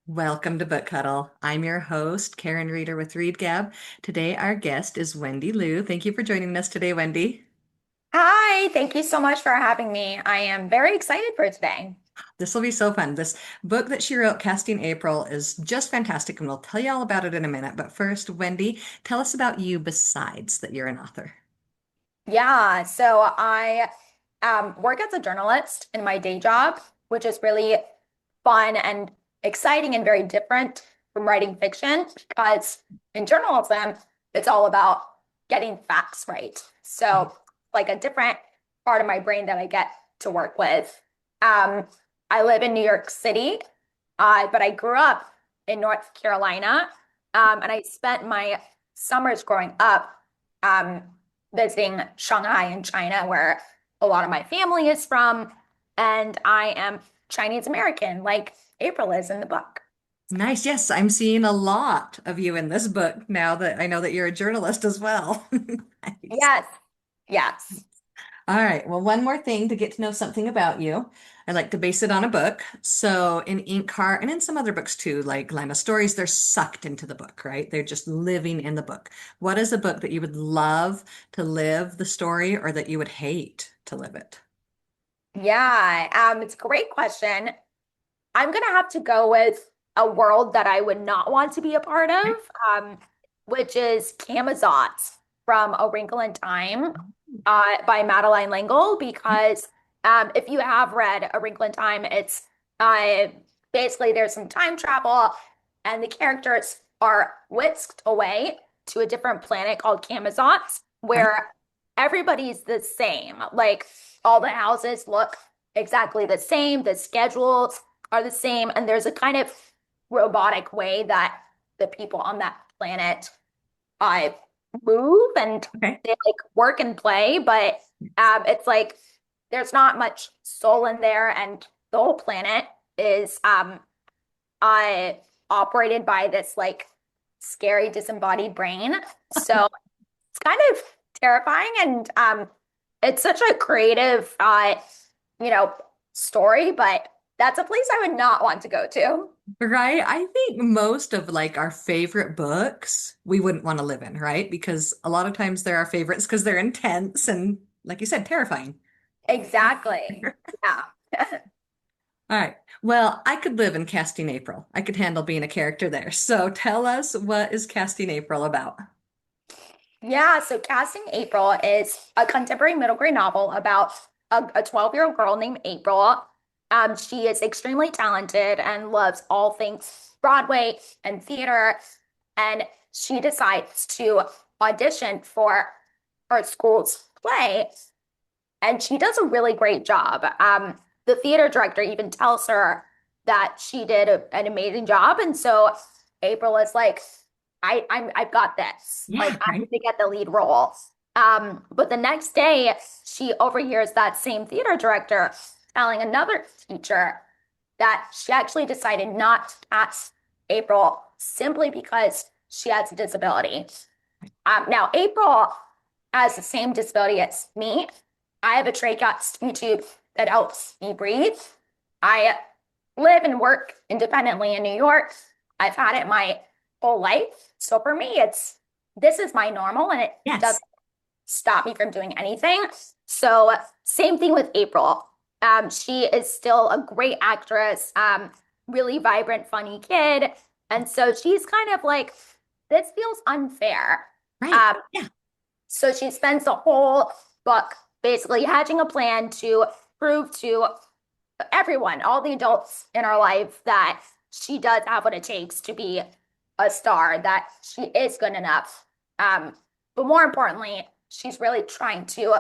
Welcome to BookHuddle. I'm your host, Karen Reader with Readgab. Today, our guest is Wendy Lu. Thank you for joining us today, Wendy. Hi, thank you so much for having me. I am very excited for today. This will be so fun. This book that she wrote, Casting April, is just fantastic, and we'll tell you all about it in a minute. But first, Wendy, tell us about you besides that you're an author. Yeah, so I work as a journalist in my day job, which is really fun and exciting and very different from writing fiction because in journalism, it's all about getting facts right. So, like a different part of my brain that I get to work with. Um, I live in New York City, but I grew up in North Carolina, and I spent my summers growing up um, visiting Shanghai in China, where a lot of my family is from, and I am Chinese American, like April is in the book. Nice. Yes, I'm seeing a lot of you in this book now that I know that you're a journalist as well. Nice. Yes, yes. All right. Well, one more thing to get to know something about you. I like to base it on a book. So in Inkheart and in some other books too, like Lima Stories, they're sucked into the book, right? They're just living in the book. What is a book that you would love to live the story or that you would hate to live it? Yeah, it's a great question. I'm gonna have to go with a world that I would not want to be a part of, um, which is Camazotz from A Wrinkle in Time by Madeline L'Engle, because if you have read A Wrinkle in Time, it's uh, basically there's some time travel and the characters are whisked away to a different planet called Camazotz, Okay. where everybody's the same. Like all the houses look exactly the same, the schedules are the same, and there's a kind of robotic way that the people on that planet uh, move and Okay. they like work and play, but it's like there's not much soul in there, and the whole planet is uh operated by this like scary disembodied brain. So it's kind of terrifying, and it's such a creative you know story, but that's a place I would not want to go to. Right. I think most of like our favorite books we wouldn't want to live in, right? Because a lot of times they're our favorites because they're intense and, like you said, terrifying. Exactly. Yeah. All right. Well, I could live in Casting April. I could handle being a character there. So tell us, what is Casting April about? Yeah, so Casting April is a contemporary middle grade novel about a 12-year-old girl named April. She is extremely talented and loves all things Broadway and theater. And she decides to audition for her school's play. And she does a really great job. The theater director even tells her that she did an amazing job. And so April is like, I've got this. Like Yeah, I'm right. gonna get the lead role. But the next day she overhears that same theater director telling another teacher that she actually decided not to cast April simply because she has a disability. Now April has the same disability as me. I have a tracheostomy tube that helps me breathe. I live and work independently in New York. I've had it my whole life. So for me, it's this is my normal and it Yes. doesn't stop me from doing anything. So same thing with April. She is still a great actress, really vibrant, funny kid. And so she's kind of like, this feels unfair. Right. Um, Yeah. so she spends the whole book basically hatching a plan to prove to everyone, all the adults in her life, that she does have what it takes to be a star, that she is good enough. But more importantly, she's really trying to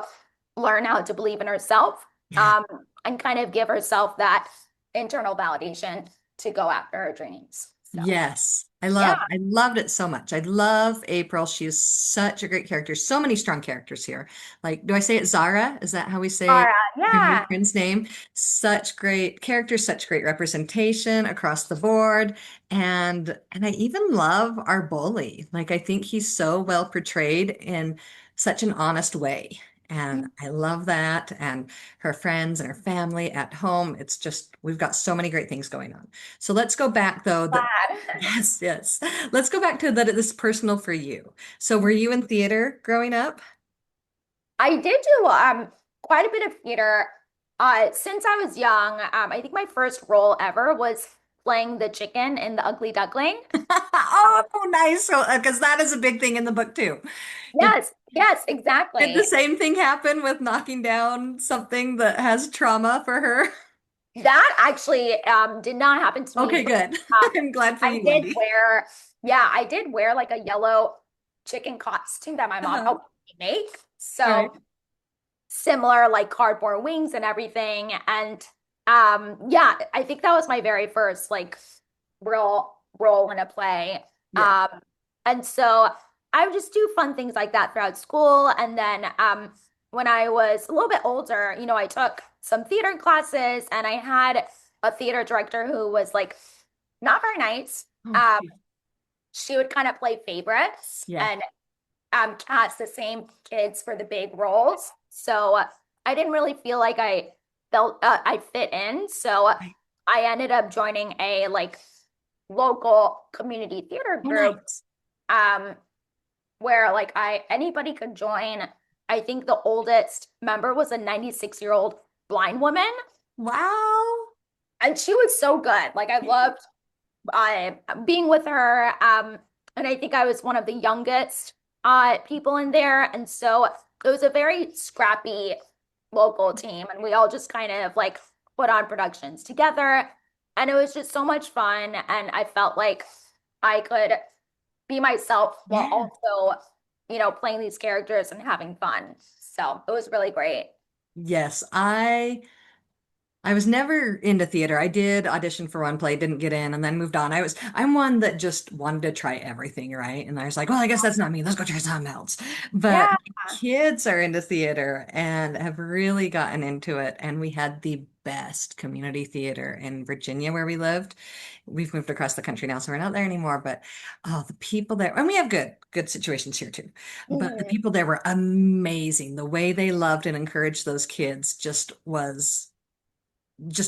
learn how to believe in herself, Yeah. and kind of give herself that internal validation to go after her dreams. So, Yes. yeah. I loved it so much. I love April. She is such a great character. So many strong characters here. Like, do I say it Zara? Is that how we All say right. her Yeah. boyfriend's name? Such great characters, such great representation across the board. And I even love our bully. Like, I think he's so well portrayed in such an honest way. And I love that. And her friends and her family at home. It's just, we've got so many great things going on. So let's go back though, that Glad. yes, yes. Let's go back to that this is personal for you. So were you in theater growing up? I did do quite a bit of theater since I was young. I think my first role ever was playing the chicken in The Ugly Duckling. Oh, nice. So, because that is a big thing in the book too. Did, Yes, yes, did the exactly. same thing happen with knocking down something that has trauma for her? That actually did not happen to me, Okay, but good. um, I'm glad for I you, did Wendy. wear, yeah, I did wear like a yellow chicken costume that my mom Uh-huh. helped me make. Right. So similar like cardboard wings and everything. And yeah, I think that was my very first like real role in a play. Yeah. Um and so I would just do fun things like that throughout school. And then when I was a little bit older, I took some theater classes and I had a theater director who was like not very nice. Oh, Um she would kind of play favorites yeah. and cast the same kids for the big roles. So I didn't really feel like I felt I fit in. So Right. I ended up joining a like local community theater Oh, group nice. um where like I anybody could join. I think the oldest member was a 96-year-old blind woman Wow. and she was so good. Like I loved being with her. And I think I was one of the youngest people in there. And so it was a very scrappy local team. And we all just kind of like put on productions together. And it was just so much fun. And I felt like I could be myself while Yeah. also, playing these characters and having fun. So it was really great. Yes, I was never into theater. I did audition for one play, didn't get in, and then moved on. I'm one that just wanted to try everything, right? And I was like, well, I guess that's not me. Let's go try something else. But Yeah. my kids are into theater and have really gotten into it. And we had the best community theater in Virginia where we lived. We've moved across the country now, so we're not there anymore. But oh, the people there, and we have good situations here too. But the Mhm. people there were amazing. The way they loved and encouraged those kids just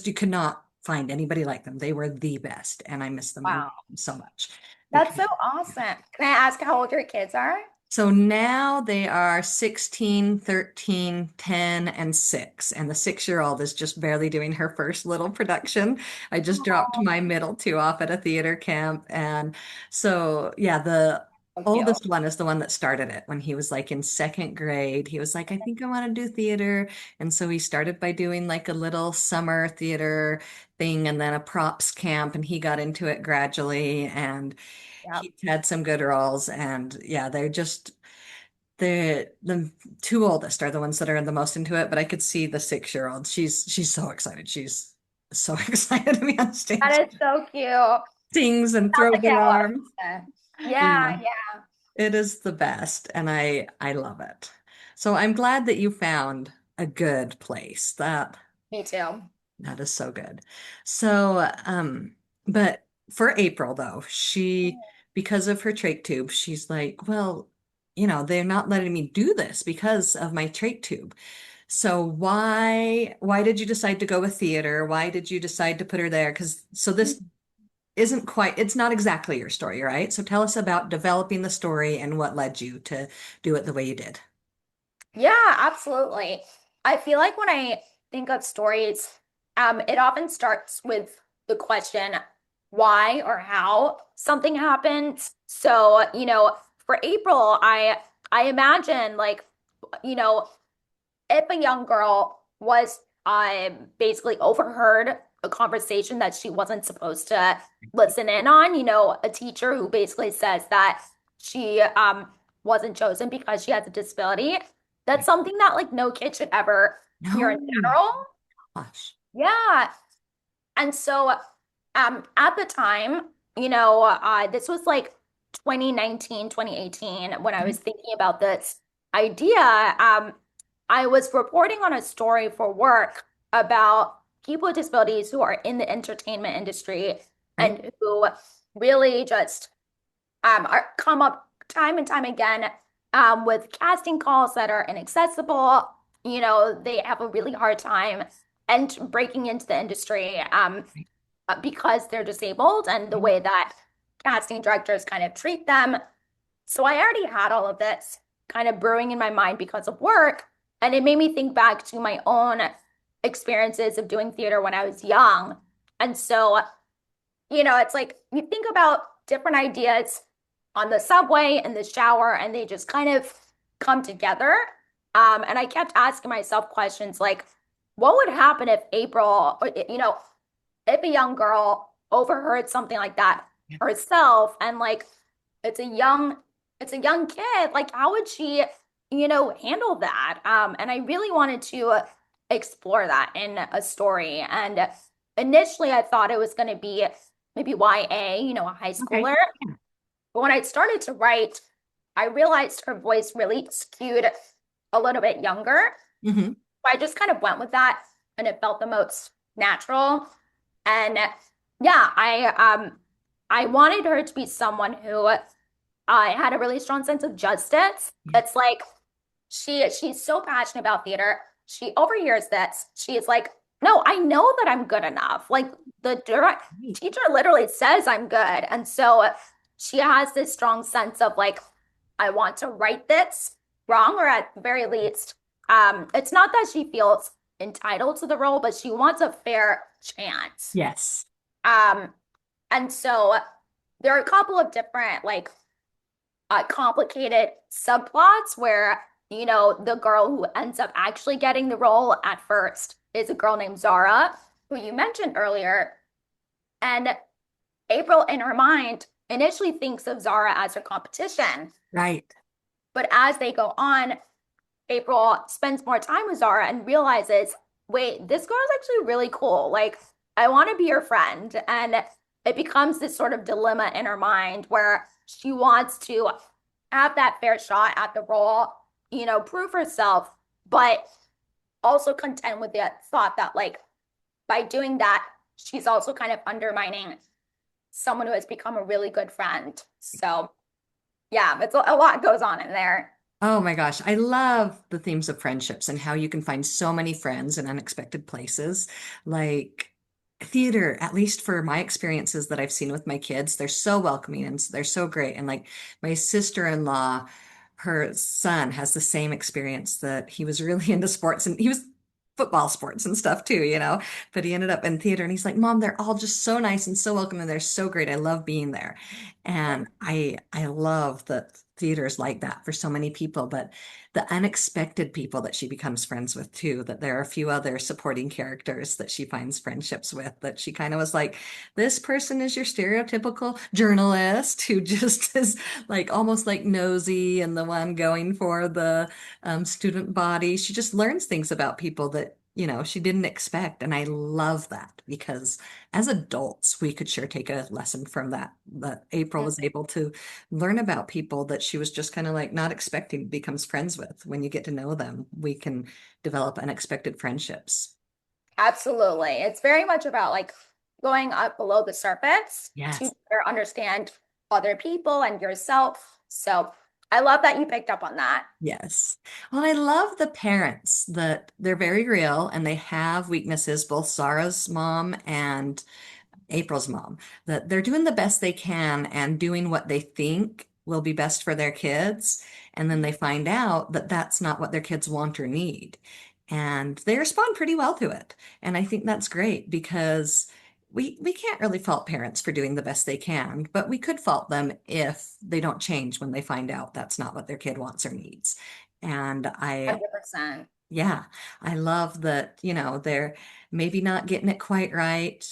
you could not find anybody like them. They were the best, and I miss them and love Wow. them so much That's because so awesome. Can I ask how old your kids are? so now they are 16, 13, 10, and 6. And the 6-year-old is just barely doing her first little production. I just dropped Oh, my middle two off at a theater camp. And so, yeah, the so cute. oldest one is the one that started it when he was like in second grade. He was like, I think I want to do theater. And so he started by doing like a little summer theater thing and then a props camp. And he got into it gradually. And Yep. he's had some good roles, and yeah, they're just the two oldest are the ones that are the most into it. But I could see the 6-year-old. She's so excited. She's so excited to be on stage. That is so cute. Sounds Sings and throws like you her have a lot of arms. fun. Yeah, Yeah, yeah. it is the best, and I love it. So I'm glad that you found a good place. Me too. That is so good. So, but for April though, because of her trach tube, she's like, well, they're not letting me do this because of my trach tube. So why did you decide to go with theater? Why did you decide to put her there? So this isn't quite, it's not exactly your story, right? So tell us about developing the story and what led you to do it the way you did. Yeah, absolutely. I feel like when I think of stories, it often starts with the question why or how something happened. So, for April, I imagine like, you know, if a young girl was basically overheard a conversation that she wasn't supposed to listen in on, a teacher who basically says that she wasn't chosen because she has a disability, that's something that like no kid should ever hear in No, general. gosh. Yeah. And so at the time, this was like 2019, 2018 when I was thinking about this idea. I was reporting on a story for work about people with disabilities who are in the entertainment industry Right? and who really just come up time and time again with casting calls that are inaccessible. They have a really hard time and breaking into the industry because they're disabled and the way that casting directors kind of treat them. So I already had all of this kind of brewing in my mind because of work. And it made me think back to my own experiences of doing theater when I was young. And so, it's like you think about different ideas on the subway and the shower, and they just kind of come together. And I kept asking myself questions like, what would happen if April, if a young girl overheard something like that herself, and like it's a young it's a young kid, like how would she, handle that? And I really wanted to explore that in a story. And initially I thought it was going to be maybe YA, a high Okay. schooler. But when I started to write, I realized her voice really skewed a little bit younger. Hmm. So I just kind of went with that and it felt the most natural. And yeah, I wanted her to be someone who had a really strong sense of justice. Yeah. It's like she's so passionate about theater. She overhears this. She's like, "No, I know that I'm good enough." Like the direct Right. teacher literally says I'm good. And so she has this strong sense of like, I want to right this wrong, or at the very least, it's not that she feels entitled to the role, but she wants a fair chance. Yes. Um, and so there are a couple of different like complicated subplots where, the girl who ends up actually getting the role at first is a girl named Zara, who you mentioned earlier. And April, in her mind, initially thinks of Zara as her competition. Right. But as they go on, April spends more time with Zara and realizes, wait, this girl is actually really cool. Like, I want to be her friend. And it becomes this sort of dilemma in her mind where she wants to have that fair shot at the role, prove herself, but also content with the thought that, like, by doing that, she's also kind of undermining someone who has become a really good friend. So, yeah, it's a lot goes on in there. Oh my gosh, I love the themes of friendships and how you can find so many friends in unexpected places. Like theater, at least for my experiences that I've seen with my kids, they're so welcoming and they're so great. And like my sister-in-law, her son has the same experience that he was really into sports and he was football sports and stuff too, but he ended up in theater and he's like, Mom, they're all just so nice and so welcoming. They're so great. I love being there. And I love that theater is like that for so many people, but the unexpected people that she becomes friends with too, that there are a few other supporting characters that she finds friendships with, that she kind of was like, this person is your stereotypical journalist who just is like almost like nosy and the one going for the student body. She just learns things about people that she didn't expect. And I love that because as adults, we could sure take a lesson from that. That April was able to learn about people that she was just kind of like not expecting becomes friends with. When you get to know them, we can develop unexpected friendships. Absolutely. It's very much about like going up below the surface to Yes. better understand other people and yourself. So I love that you picked up on that. Yes. Well, I love the parents that they're very real and they have weaknesses, both Sarah's mom and April's mom, that they're doing the best they can and doing what they think will be best for their kids. And then they find out that that's not what their kids want or need. And they respond pretty well to it. And I think that's great because we can't really fault parents for doing the best they can, but we could fault them if they don't change when they find out that's not what their kid wants or needs. And I 100%. yeah, I love that, they're maybe not getting it quite right,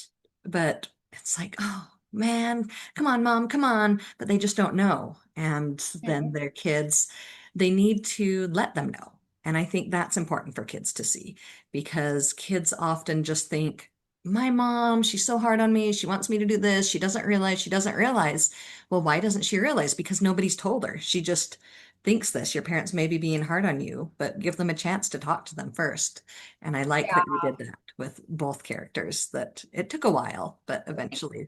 but it's like, oh man, come on, mom, come on. But they just don't know. And then their kids, they need to let them know. And I think that's important for kids to see because kids often just think, my mom, she's so hard on me. She wants me to do this. She doesn't realize, she doesn't realize. Well, why doesn't she realize? Because nobody's told her. She just thinks this. Your parents may be being hard on you, but give them a chance to talk to them first. And I like that you did that with both characters, that it took a while, but eventually.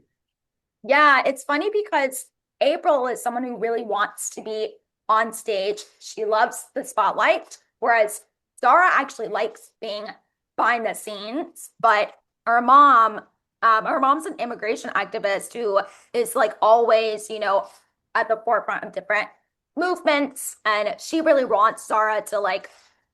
Yeah, it's funny because April is someone who really wants to be on stage. She loves the spotlight, whereas Zara actually likes being behind the scenes. But her mom's an immigration activist who is like always, at the forefront of different movements. And she really wants Zara to like,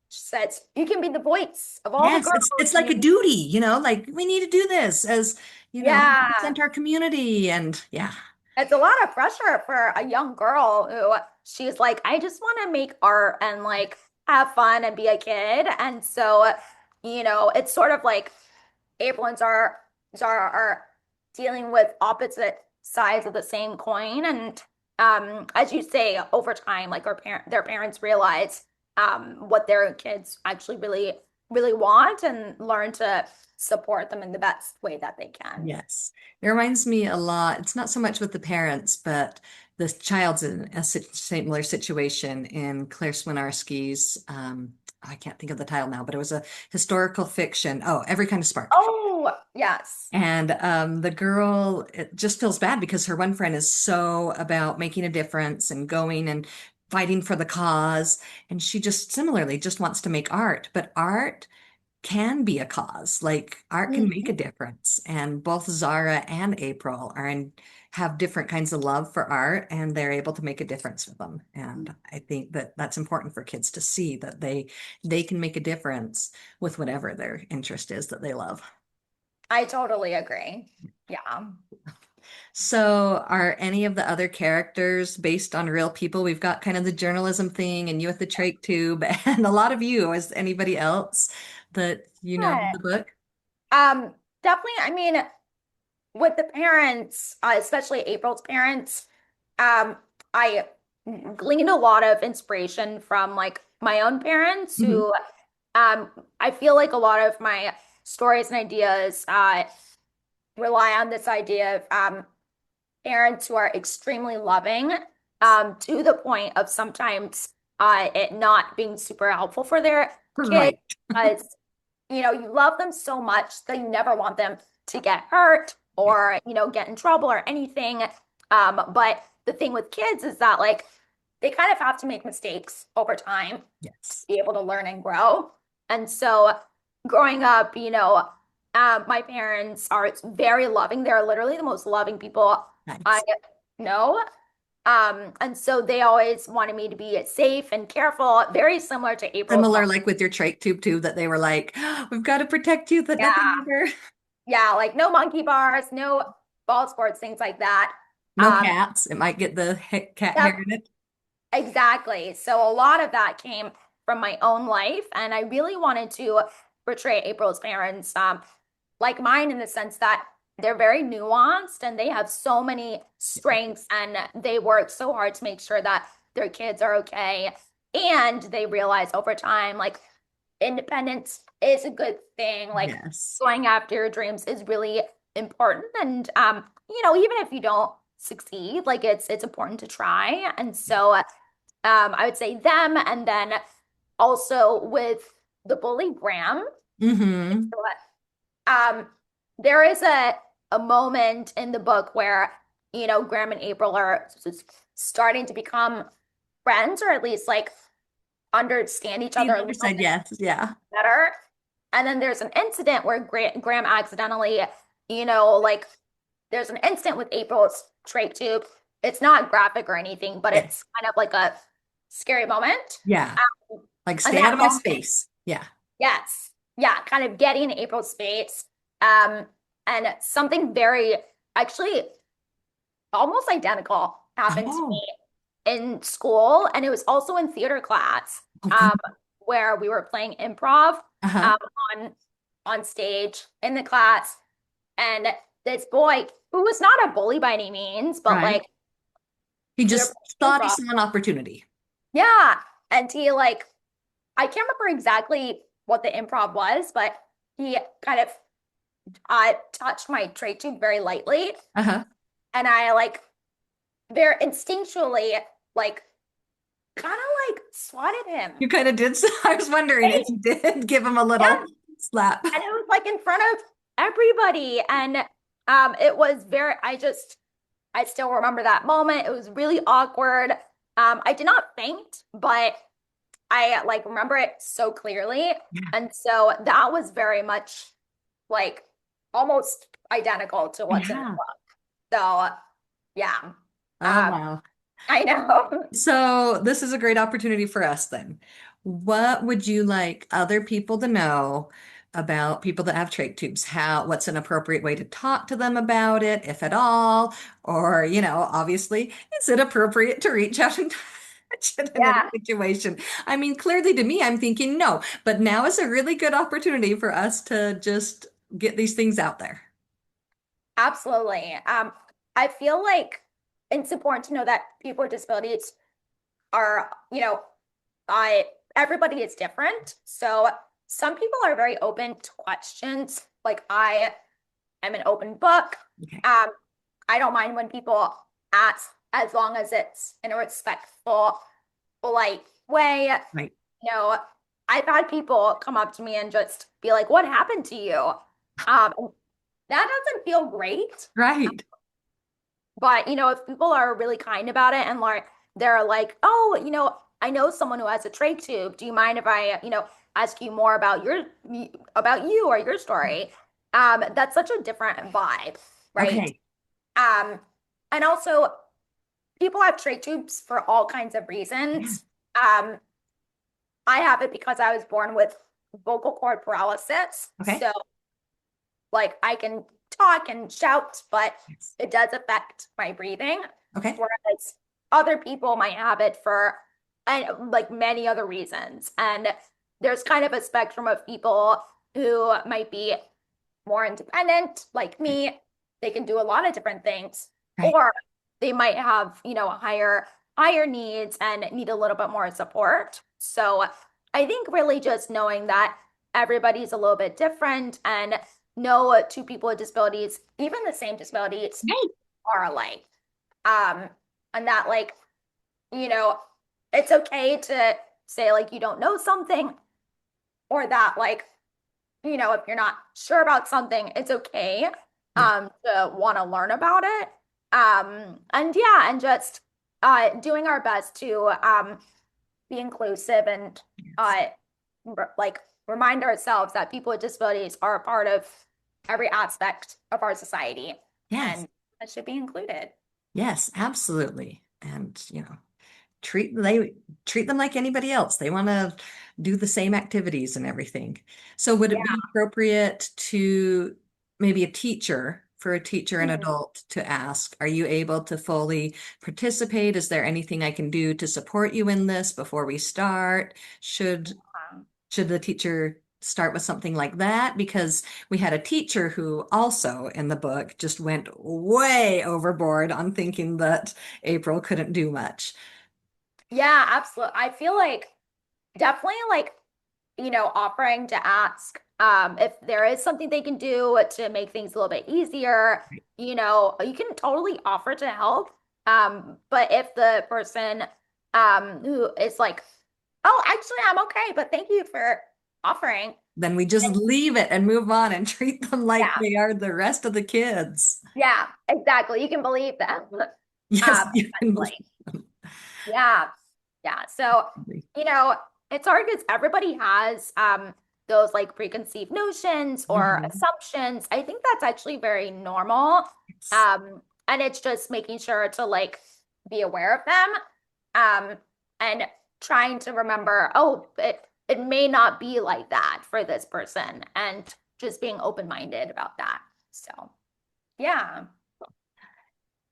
she says, you can be the voice of all the Yes, girls. it's And like a duty, like we need to do this as, yeah, represent our community and yeah. it's a lot of pressure for a young girl who she's like, I just want to make art and like have fun and be a kid. And so, it's sort of like April and Zara are dealing with opposite sides of the same coin. And as you say, over time, like their parents realize what their kids actually really, really want and learn to support them in the best way that they can. Yes. It reminds me a lot. It's not so much with the parents, but the child's in a similar situation in Claire Swinarski's, I can't think of the title now, but it was a historical fiction. Oh, Every Kind of Spark. Oh, yes. And the girl, it just feels bad because her one friend is so about making a difference and going and fighting for the cause. And she just similarly just wants to make art, but art can be a cause. Like art can make a Mhm. difference. And both Zara and April have different kinds of love for art and they're able to make a difference with them. And I think that that's important for kids to see that they can make a difference with whatever their interest is that they love. I totally agree. Yeah. So, are any of the other characters based on real people? We've got kind of the journalism thing and you at the trach tube and a lot of you. Is anybody else that you know in Yeah. the book? Definitely, I mean, with the parents, especially April's parents, I gleaned a lot of inspiration from like my own parents Mhm. who I feel like a lot of my stories and ideas rely on this idea of parents who are extremely loving to the point of sometimes it not being super helpful for their kids Right. because you love them so much that you never want them to get hurt Yeah. or get in trouble or anything. But the thing with kids is that like they kind of have to make mistakes over time to Yes. be able to learn and grow. And so growing up, my parents are very loving. They're literally the most loving people I Nice. know. And so they always wanted me to be safe and careful, very similar to April's mom. Similar, like with your trach tube too, that they were like, we've got to protect you, that Yeah, nothing ever. yeah, like no monkey bars, no ball sports, things like that. No Um, cats. It might get the cat hair yep, in it. exactly. So a lot of that came from my own life, and I really wanted to portray April's parents, like mine, in the sense that they're very nuanced and they have so many strengths, and they work so hard to make sure that their kids are okay. And they realize over time, like independence is a good thing. Like Yes. going after your dreams is really important. And even if you don't succeed, like it's important to try. And so I would say them, and then also with the bully Graham. Mm-hmm. Um, there is a moment in the book where Graham and April are starting to become friends, or at least like understand each See other the a other little side, bit yes. Yeah. better. And then there's an incident where Graham accidentally, like there's an incident with April's trach tube. It's not graphic or anything, but Yeah. it's kind of like a scary moment. Yeah. Like And stay out that of my moment, space. Yeah. yes, yeah, kind of getting in April's space. Um, and something very, actually, almost identical happened to me Oh. in school, and it was also in theater class, Okay. where we were playing improv Uh-huh. um, on on stage in the class, and this boy who was not a bully by any means, but Right. like He we were just playing thought he improv, saw an opportunity. yeah, and he like I can't remember exactly what the improv was, but he kind of touched my trach tube very lightly, Uh-huh. and I like very instinctually like kind of like swatted him. You kind of did. I was wondering if Right? you did give him a Yeah. little slap. And it was like in front of everybody. And it was very, I still remember that moment. It was really awkward. I did not faint, but I like remember it so clearly. Yeah. And so that was very much like almost identical to what's in the Yeah. book. So yeah. Oh, Um, wow. I know. So this is a great opportunity for us then. What would you like other people to know about people that have trach tubes? What's an appropriate way to talk to them about it, if at all? Or, obviously, is it appropriate to reach out and touch it in any Yeah, situation? I mean, clearly to me, I'm thinking no, but now is a really good opportunity for us to just get these things out there. absolutely. I feel like it's important to know that people with disabilities are, everybody is different. So some people are very open to questions. Like I am an open book. Okay. Um, I don't mind when people ask as long as it's in a respectful, polite way. Right. You know, I've had people come up to me and just be like, "What happened to you?" That doesn't feel great. Right. But if people are really kind about it and like they're like, "Oh, I know someone who has a trach tube. Do you mind if I, ask you more about you or your story?" That's such a different vibe, right? Okay. Um, and also people have trach tubes for all kinds of Yeah. reasons. Um, I have it because I was born with vocal cord paralysis. Okay. So like I can talk and shout, but Yes. it does affect my breathing. Okay. Whereas other people might have it for and like many other reasons. And there's kind of a spectrum of people who might be more independent, like Right. me. They can do a lot of different things, Right. or they might have, higher needs and need a little bit more support. So I think really just knowing that everybody's a little bit different and no two people with disabilities, even the same disabilities, Right. are alike. Um, and that like, you know, it's okay to say like you don't know something or that like, if you're not sure about something, it's okay Yeah. to want to learn about it. And yeah, and just doing our best to be inclusive and Yes. uh like remind ourselves that people with disabilities are a part of every aspect of our society Yes. and that should be included. Yes, absolutely. And, they treat them like anybody else. They want to do the same activities and everything. So would it Yeah. be appropriate to maybe for a teacher and Mhm. adult to ask, are you able to fully participate? Is there anything I can do to support you in this before we start? Should the teacher start with something like that? Because we had a teacher who also in the book just went way overboard on thinking that April couldn't do much. Yeah, absolutely. I feel like definitely like offering to ask if there is something they can do to make things a little bit easier. You can totally offer to help. But if the person who is like, oh, actually, I'm okay, but thank you for offering. Then we just leave it and move on and treat them like Yeah, they are the rest of the kids. yeah, exactly. You can believe them. Yes, you can Essentially. Yeah. Yeah. So, believe. you know, it's hard because everybody has those like preconceived notions or Mhm. assumptions. I think that's actually very normal. Yes. And it's just making sure to like be aware of them. And trying to remember, oh, it may not be like that for this person and just being open-minded about that. So, yeah.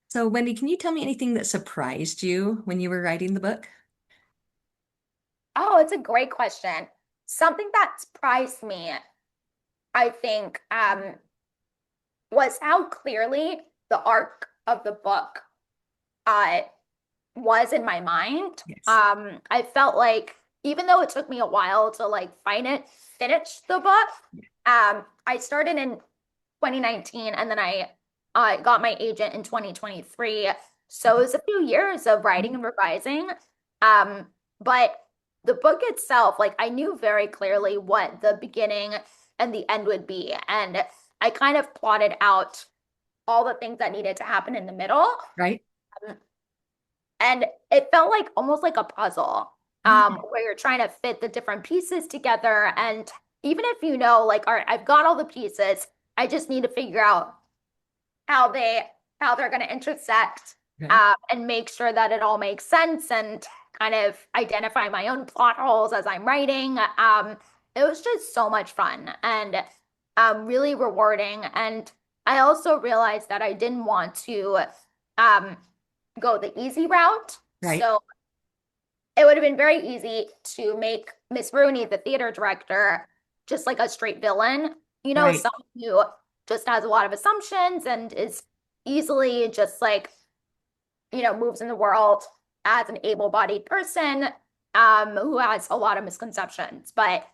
So, Wendy, can you tell me anything that surprised you when you were writing the book? Oh, it's a great question. Something that surprised me, I think, was how clearly the arc of the book uh, was in my mind. Yes. I felt like even though it took me a while to like finish the book, I started in 2019 and then I got my agent in 2023. So it Okay. was a few years of writing and revising. Um, but the book itself, like I knew very clearly what the beginning and the end would be. And I kind of plotted out all the things that needed to happen in the middle. Right? Um, And it felt like almost like a puzzle, where you're trying to fit the different pieces together. And even if you know, like, all right, I've got all the pieces, I just need to figure out how they're going to intersect, Okay. and make sure that it all makes sense and kind of identify my own plot holes as I'm writing. It was just so much fun and really rewarding. And I also realized that I didn't want to um, go the easy route. Right. So it would have been very easy to make Miss Rooney, the theater director, just like a straight villain, Right. someone who just has a lot of assumptions and is easily just like, moves in the world as an able-bodied person, who has a lot of misconceptions. But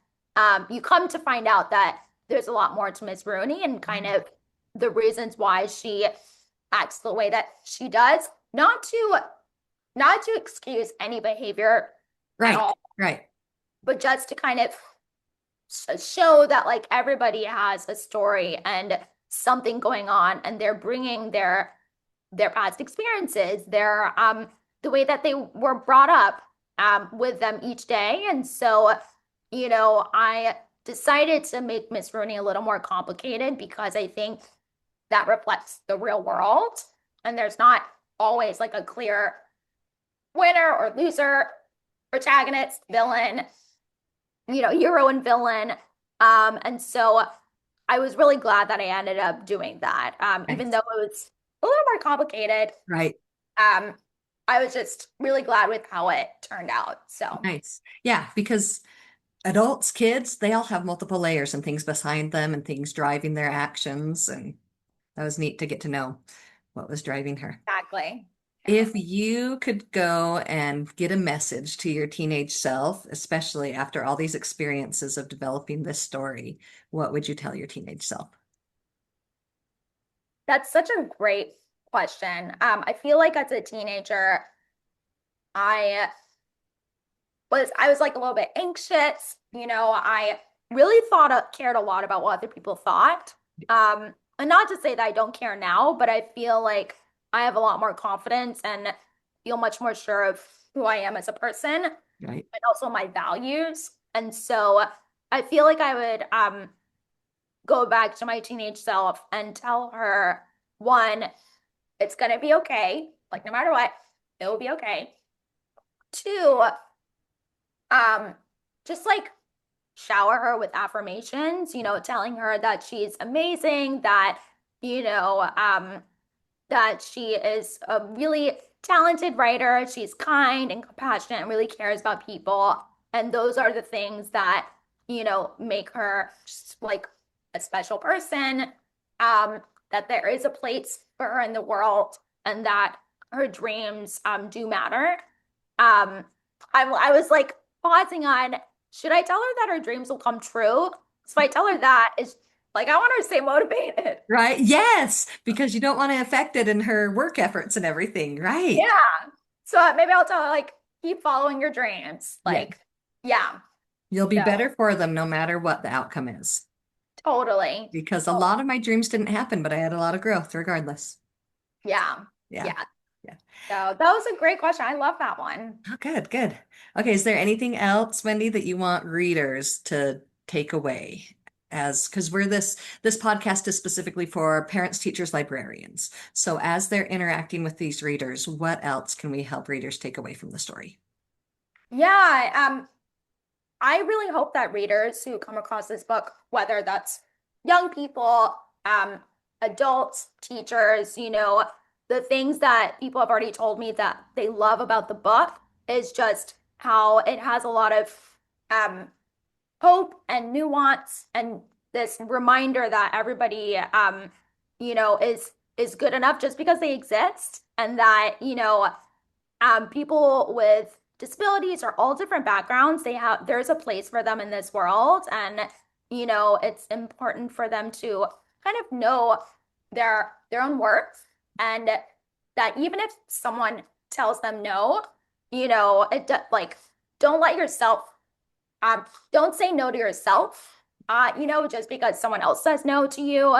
you come to find out that there's a lot more to Miss Rooney and kind of the reasons why she acts the way that she does, not to excuse any behavior at Right. all, Right. but just to kind of show that like everybody has a story and something going on, and they're bringing their past experiences, their the way that they were brought up with them each day. And so, I decided to make Miss Rooney a little more complicated because I think that reflects the real world, and there's not always like a clear winner or loser, protagonist, villain, hero and villain. And so I was really glad that I ended up doing that. Even though Nice. it was a little more complicated, Right. um, I was just really glad with how it turned out. So Nice. Yeah, because adults, kids, they all have multiple layers and things behind them and things driving their actions. And that was neat to get to know what was driving her. exactly. Yeah. If you could go and get a message to your teenage self, especially after all these experiences of developing this story, what would you tell your teenage self? That's such a great question. I feel like as a teenager, I I was like a little bit anxious. I really cared a lot about what other people thought. And not to say that I don't care now, but I feel like I have a lot more confidence and feel much more sure of who I am as a person and Right. also my values. And so I feel like I would go back to my teenage self and tell her, one, it's gonna be okay. Like no matter what, it will be okay. Two, um, just like shower her with affirmations, telling her that she's amazing, that she is a really talented writer, she's kind and compassionate and really cares about people. And those are the things that, make her just like a special person, that there is a place for her in the world and that her dreams do matter. I was like pausing on, should I tell her that her dreams will come true? So if I tell her that, it's like I want her to stay motivated. Right. Yes, because you don't want to affect it in her work efforts and everything. Right. Yeah. So maybe I'll tell her like keep following your dreams. Yeah. Like, yeah. You'll be So better for them no matter what the outcome is. totally. Because a Oh, lot of my dreams didn't happen, but I had a lot of growth regardless. yeah. Yeah. Yeah. Yeah. So that was a great question. I love that one. Oh, good, good. Okay, is there anything else, Wendy, that you want readers to take away? As because this podcast is specifically for parents, teachers, librarians. So as they're interacting with these readers, what else can we help readers take away from the story? Yeah. I really hope that readers who come across this book, whether that's young people, adults, teachers, the things that people have already told me that they love about the book is just how it has a lot of um, hope and nuance and this reminder that everybody, is good enough just because they exist, and that, people with disabilities or all different backgrounds, there's a place for them in this world. And, it's important for them to kind of know their own worth, and that even if someone tells them no, like don't let yourself don't say no to yourself, just because someone else says no to you.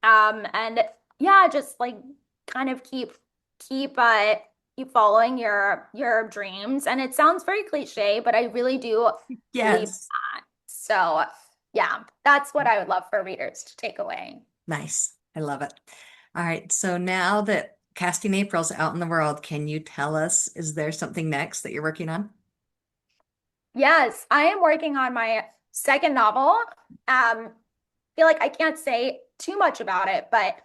And yeah, just like kind of keep keep following your dreams. And it sounds very cliche, but I really do believe Yes. that. So yeah, that's what I would love for readers to take away. Nice. I love it. All right. So now that Casting April's out in the world, can you tell us, is there something next that you're working on? Yes, I am working on my second novel. Feel like I can't say too much about it, but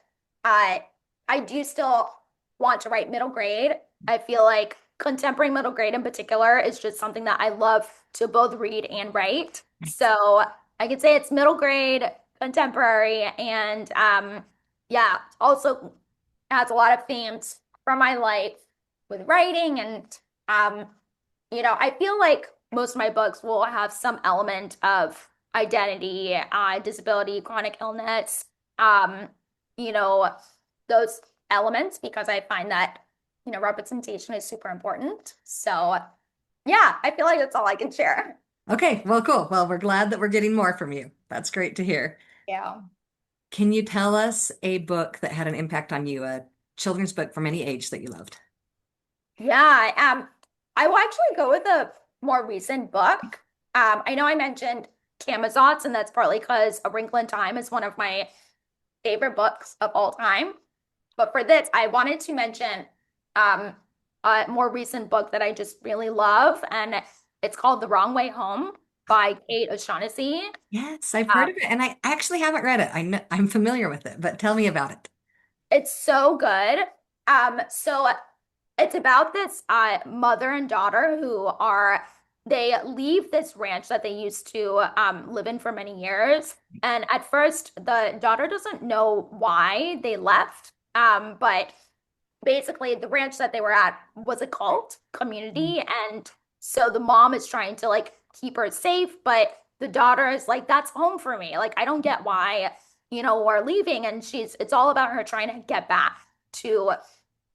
uh, I do still want to write middle grade. I feel like contemporary middle grade in particular is just something that I love to both read and write. So I could say it's middle grade, contemporary, and yeah, also has a lot of themes from my life with writing and um, I feel like most of my books will have some element of identity, disability, chronic illness, um, you know, those elements because I find that, representation is super important. So, yeah, I feel like that's all I can share. Okay. Well, cool. Well, we're glad that we're getting more from you. That's great to hear. Yeah. Can you tell us a book that had an impact on you, a children's book from any age that you loved? Yeah, I will actually go with a more recent book. I know I mentioned Camazotz, and that's partly because A Wrinkle in Time is one of my favorite books of all time. But for this, I wanted to mention um, a more recent book that I just really love, and it's called The Wrong Way Home by Kate O'Shaughnessy. Yes, I've Um, heard of it, and I actually haven't read it. I'm familiar with it, but tell me about it. it's so good. So it's about this mother and daughter who are they leave this ranch that they used to live in for many years. And at first, the daughter doesn't know why they left. But basically the ranch that they were at was a cult community, and so the mom is trying to like keep her safe, but the daughter is like, that's home for me. Like, I don't get why, we're leaving. And it's all about her trying to get back to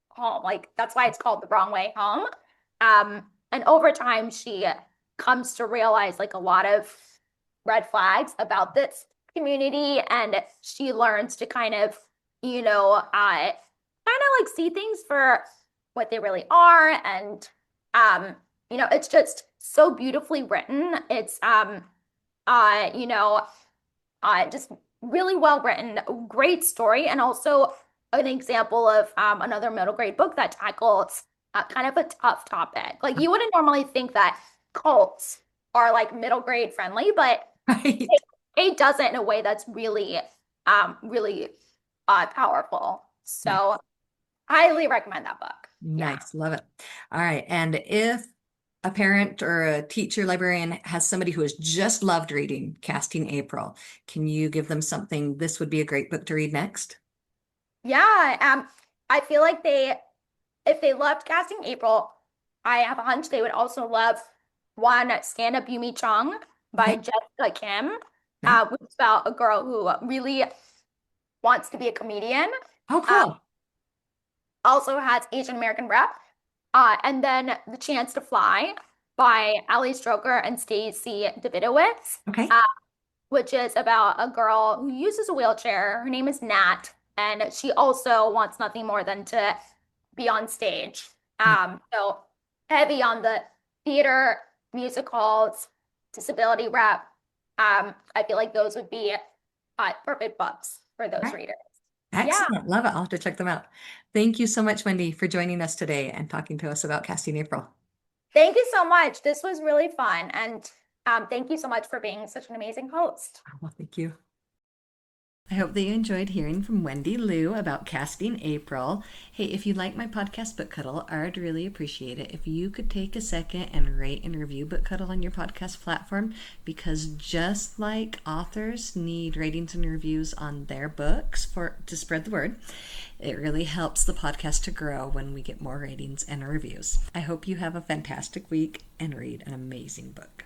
home. Like, that's why it's called The Wrong Way Home. And over time she comes to realize like a lot of red flags about this community, and she learns to kind of, like see things for what they really are. And it's just so beautifully written. It's uh, you know, just really well written, great story, and also an example of another middle grade book that tackles kind of a tough topic. Like you wouldn't normally think that cults are like middle grade friendly, but Right. it does it in a way that's really powerful. Nice. So highly recommend that book. Yeah. Nice. Love it. All right. And if a parent or a teacher librarian has somebody who has just loved reading Casting April, can you give them something? This would be a great book to read next. Yeah. I feel like if they loved Casting April, I have a hunch they would also love one Stand Up Yumi Chung by Okay. Jessica Kim, Nice. which is about a girl who really wants to be a comedian. Oh, Uh, cool. Also has Asian American rep. And then The Chance to Fly by Ali Stroker and Stacey Davidowitz, Okay. uh, which is about a girl who uses a wheelchair. Her name is Nat, and she also wants nothing more than to be on stage. So heavy on the theater, musicals, disability rep. I feel like those would be perfect books for All those right. readers. Yeah. Excellent. Love it. I'll have to check them out. Thank you so much, Wendy, for joining us today and talking to us about Casting April. Thank you so much. This was really fun. And thank you so much for being such an amazing host. Oh, well, thank you. I hope that you enjoyed hearing from Wendy Lu about Casting April. Hey, if you like my podcast, BookHuddle, I'd really appreciate it if you could take a second and rate and review BookHuddle on your podcast platform, because just like authors need ratings and reviews on their books to spread the word, it really helps the podcast to grow when we get more ratings and reviews. I hope you have a fantastic week and read an amazing book.